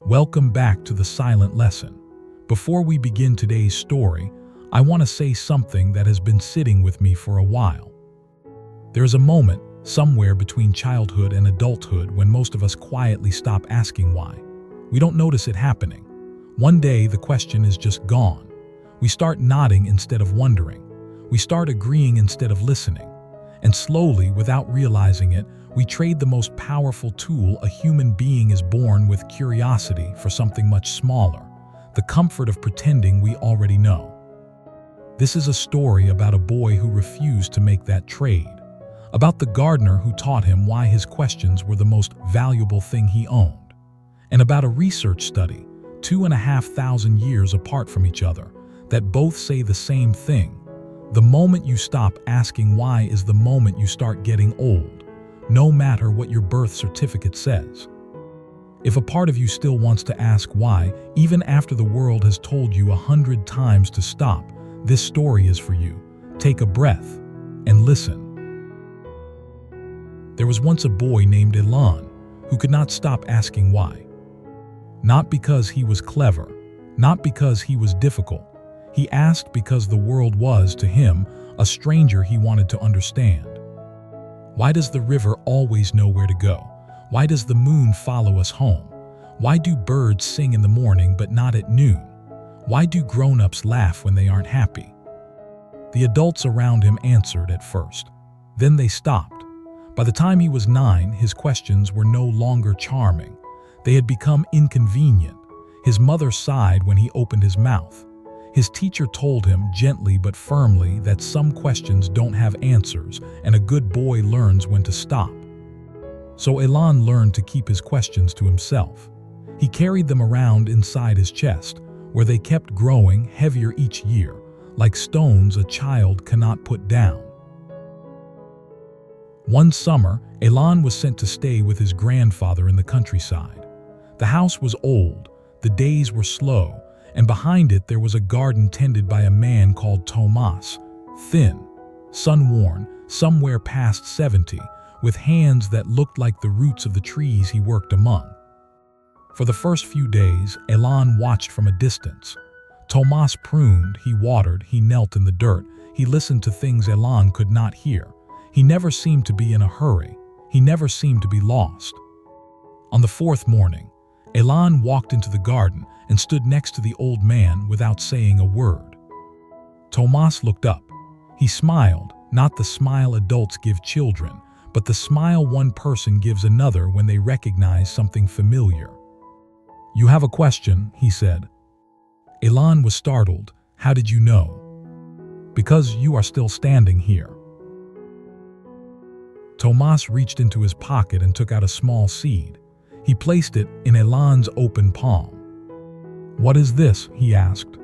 Welcome back to the silent lesson. Before we begin today's story, I want to say something that has been sitting with me for a while. There is a moment, somewhere between childhood and adulthood, when most of us quietly stop asking why. We don't notice it happening. One day, the question is just gone. We start nodding instead of wondering. We start agreeing instead of listening. And slowly, without realizing it, we trade the most powerful tool a human being is born with, curiosity, for something much smaller, the comfort of pretending we already know. This is a story about a boy who refused to make that trade, about the gardener who taught him why his questions were the most valuable thing he owned, and about a research study, 2,500 years apart from each other, that both say the same thing. The moment you stop asking why is the moment you start getting old, no matter what your birth certificate says. If a part of you still wants to ask why, even after the world has told you 100 times to stop, this story is for you. Take a breath and listen. There was once a boy named Elan who could not stop asking why. Not because he was clever, not because he was difficult. He asked because the world was, to him, a stranger he wanted to understand. Why does the river always know where to go? Why does the moon follow us home? Why do birds sing in the morning but not at noon? Why do grown-ups laugh when they aren't happy? The adults around him answered at first. Then they stopped. By the time he was 9, his questions were no longer charming. They had become inconvenient. His mother sighed when he opened his mouth. His teacher told him, gently but firmly, that some questions don't have answers, and a good boy learns when to stop. So Elan learned to keep his questions to himself. He carried them around inside his chest, where they kept growing heavier each year, like stones a child cannot put down. One summer, Elan was sent to stay with his grandfather in the countryside. The house was old, the days were slow, and behind it there was a garden tended by a man called Tomas, thin, sun-worn, somewhere past 70, with hands that looked like the roots of the trees he worked among. For the first few days, Elan watched from a distance. Tomas pruned, he watered, he knelt in the dirt, he listened to things Elan could not hear. He never seemed to be in a hurry. He never seemed to be lost. On the 4th morning, Elan walked into the garden and stood next to the old man without saying a word. Tomas looked up. He smiled, not the smile adults give children, but the smile one person gives another when they recognize something familiar. "You have a question," he said. Elan was startled. "How did you know?" "Because you are still standing here." Tomas reached into his pocket and took out a small seed. He placed it in Elan's open palm. "What is this?" he asked.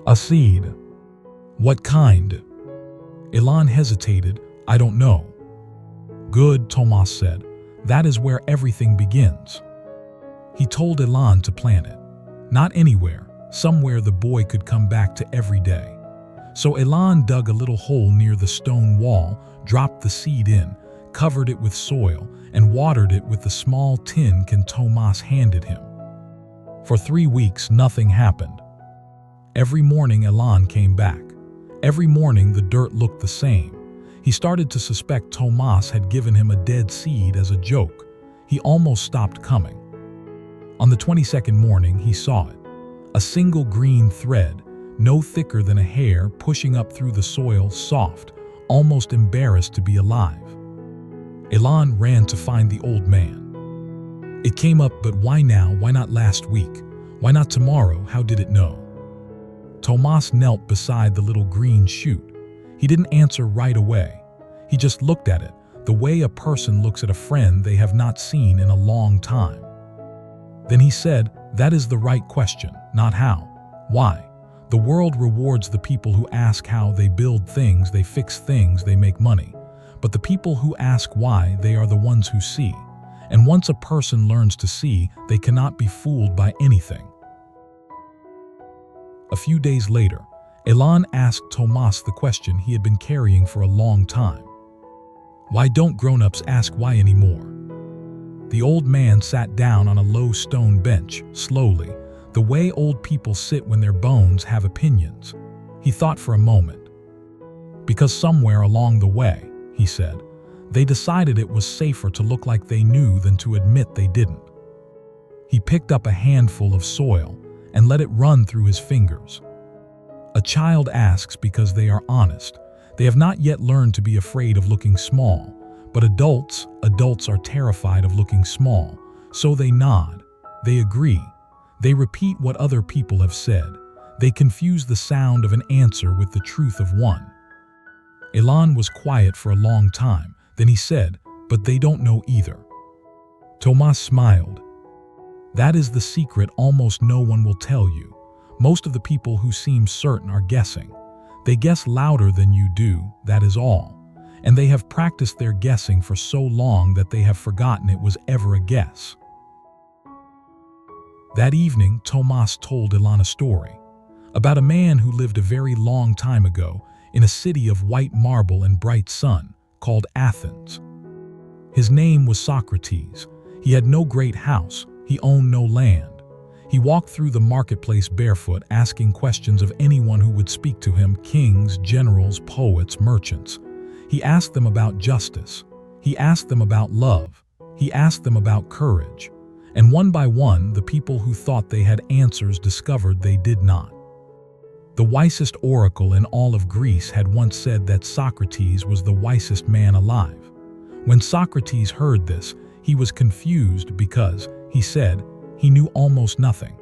"A seed." "What kind?" Elan hesitated. "I don't know." "Good," Tomas said. "That is where everything begins." He told Elan to plant it. Not anywhere, somewhere the boy could come back to every day. So Elan dug a little hole near the stone wall, dropped the seed in, covered it with soil, and watered it with the small tin can Tomas handed him. For 3 weeks, nothing happened. Every morning, Elan came back. Every morning, the dirt looked the same. He started to suspect Tomas had given him a dead seed as a joke. He almost stopped coming. On the 22nd morning, he saw it. A single green thread, no thicker than a hair, pushing up through the soil, soft, almost embarrassed to be alive. Elan ran to find the old man. It came up, but why now? Why not last week? Why not tomorrow? How did it know? Tomas knelt beside the little green shoot. He didn't answer right away. He just looked at it, the way a person looks at a friend they have not seen in a long time. Then he said, "That is the right question, not how. Why? The world rewards the people who ask how. They build things, they fix things, they make money. But the people who ask why, they are the ones who see. And once a person learns to see, they cannot be fooled by anything." A few days later, Elan asked Tomas the question he had been carrying for a long time. "Why don't grown-ups ask why anymore?" The old man sat down on a low stone bench, slowly, the way old people sit when their bones have opinions. He thought for a moment. Because somewhere along the way, he said, they decided it was safer to look like they knew than to admit they didn't. He picked up a handful of soil and let it run through his fingers. A child asks because they are honest. They have not yet learned to be afraid of looking small, but adults are terrified of looking small, so they nod, they agree, they repeat what other people have said, they confuse the sound of an answer with the truth of one. Elan was quiet for a long time, then he said, but they don't know either. Tomas smiled. That is the secret almost no one will tell you. Most of the people who seem certain are guessing. They guess louder than you do, that is all. And they have practiced their guessing for so long that they have forgotten it was ever a guess. That evening, Tomas told Elan a story about a man who lived a very long time ago in a city of white marble and bright sun called Athens. His name was Socrates. He had no great house. He owned no land. He walked through the marketplace barefoot, asking questions of anyone who would speak to him, kings, generals, poets, merchants. He asked them about justice. He asked them about love. He asked them about courage. And one by one, the people who thought they had answers discovered they did not. The wisest oracle in all of Greece had once said that Socrates was the wisest man alive. When Socrates heard this, he was confused because, he said, he knew almost nothing.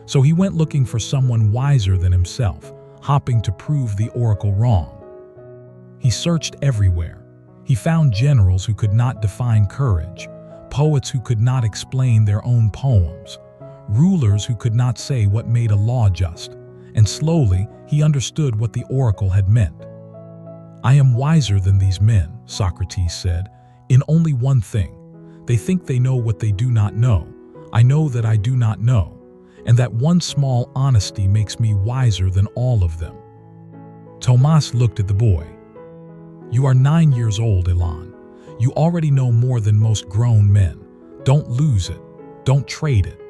So he went looking for someone wiser than himself, hoping to prove the oracle wrong. He searched everywhere. He found generals who could not define courage, poets who could not explain their own poems, rulers who could not say what made a law just, and slowly he understood what the oracle had meant. I am wiser than these men, Socrates said, in only one thing. They think they know what they do not know. I know that I do not know, and that one small honesty makes me wiser than all of them. Tomas looked at the boy. You are 9 years old, Elan. You already know more than most grown men. Don't lose it. Don't trade it.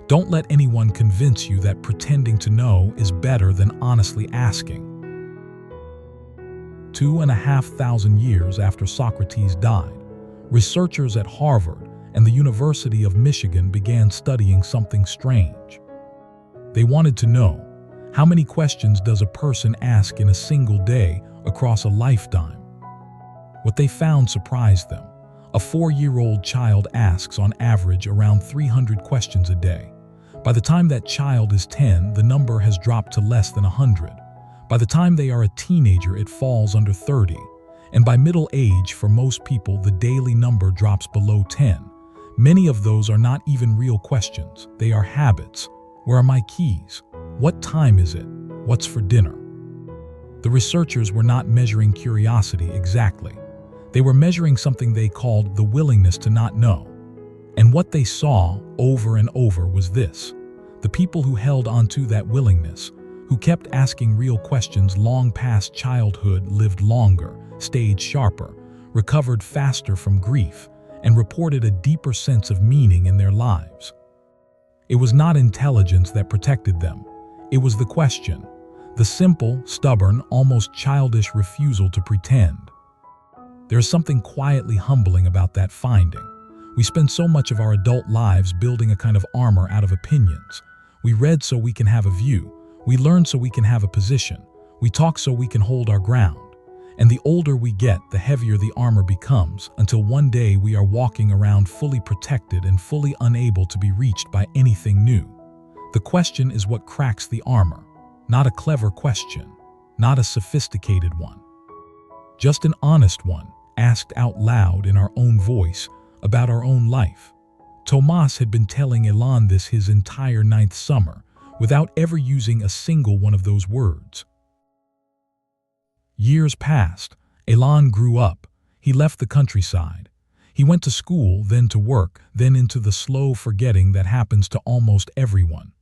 Don't let anyone convince you that pretending to know is better than honestly asking. 2,500 years after Socrates died, researchers at Harvard and the University of Michigan began studying something strange. They wanted to know, how many questions does a person ask in a single day across a lifetime? What they found surprised them. A 4-year-old child asks on average around 300 questions a day. By the time that child is 10, the number has dropped to less than 100. By the time they are a teenager, it falls under 30. And by middle age, for most people, the daily number drops below 10. Many of those are not even real questions. They are habits. Where are my keys? What time is it? What's for dinner? The researchers were not measuring curiosity exactly. They were measuring something they called the willingness to not know. And what they saw over and over was this. The people who held onto that willingness, who kept asking real questions long past childhood, lived longer, stayed sharper, recovered faster from grief, and reported a deeper sense of meaning in their lives. It was not intelligence that protected them. It was the question, the simple, stubborn, almost childish refusal to pretend. There is something quietly humbling about that finding. We spend so much of our adult lives building a kind of armor out of opinions. We read so we can have a view. We learn so we can have a position. We talk so we can hold our ground. And the older we get, the heavier the armor becomes, until one day we are walking around fully protected and fully unable to be reached by anything new. The question is what cracks the armor. Not a clever question, not a sophisticated one. Just an honest one, asked out loud in our own voice about our own life. Tomas had been telling Elan this his entire 9th summer, without ever using a single one of those words. Years passed. Elan grew up. He left the countryside. He went to school, then to work, then into the slow forgetting that happens to almost everyone.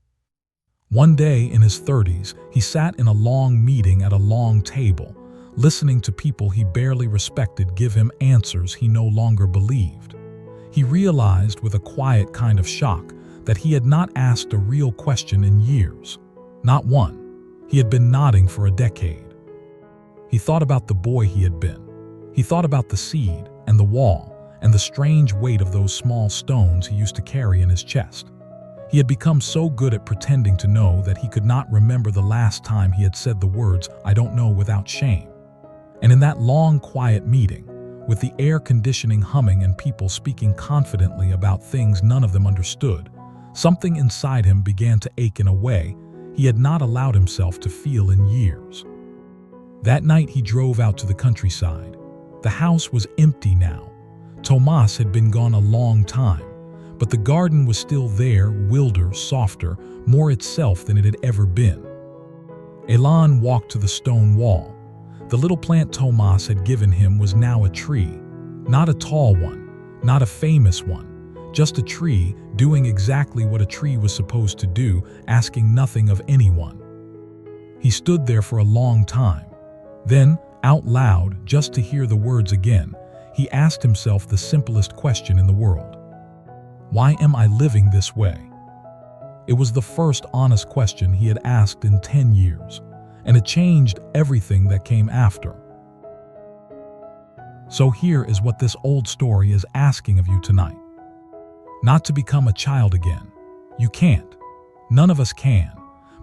One day in his 30s, he sat in a long meeting at a long table, listening to people he barely respected give him answers he no longer believed. He realized with a quiet kind of shock that he had not asked a real question in years. Not one. He had been nodding for a decade. He thought about the boy he had been. He thought about the seed and the wall and the strange weight of those small stones he used to carry in his chest. He had become so good at pretending to know that he could not remember the last time he had said the words, "I don't know," without shame. And in that long, quiet meeting, with the air conditioning humming and people speaking confidently about things none of them understood, something inside him began to ache in a way he had not allowed himself to feel in years. That night he drove out to the countryside. The house was empty now. Tomas had been gone a long time, but the garden was still there, wilder, softer, more itself than it had ever been. Elan walked to the stone wall. The little plant Tomas had given him was now a tree. Not a tall one, not a famous one, just a tree doing exactly what a tree was supposed to do, asking nothing of anyone. He stood there for a long time. Then, out loud, just to hear the words again, he asked himself the simplest question in the world. Why am I living this way? It was the first honest question he had asked in 10 years, and it changed everything that came after. So here is what this old story is asking of you tonight. Not to become a child again. You can't. None of us can.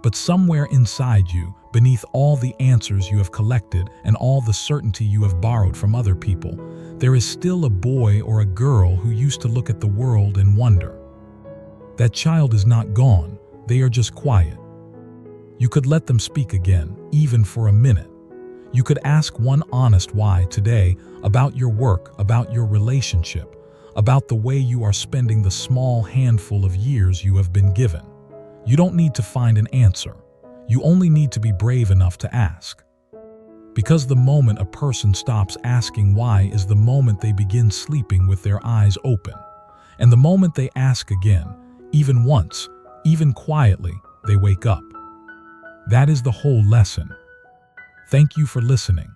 But somewhere inside you, beneath all the answers you have collected and all the certainty you have borrowed from other people, there is still a boy or a girl who used to look at the world and wonder. That child is not gone, they are just quiet. You could let them speak again, even for a minute. You could ask one honest why today about your work, about your relationship, about the way you are spending the small handful of years you have been given. You don't need to find an answer. You only need to be brave enough to ask. Because the moment a person stops asking why is the moment they begin sleeping with their eyes open. And the moment they ask again, even once, even quietly, they wake up. That is the whole lesson. Thank you for listening.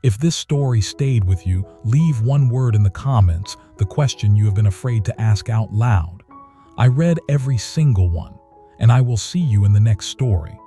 If this story stayed with you, leave one word in the comments, the question you have been afraid to ask out loud. I read every single one, and I will see you in the next story.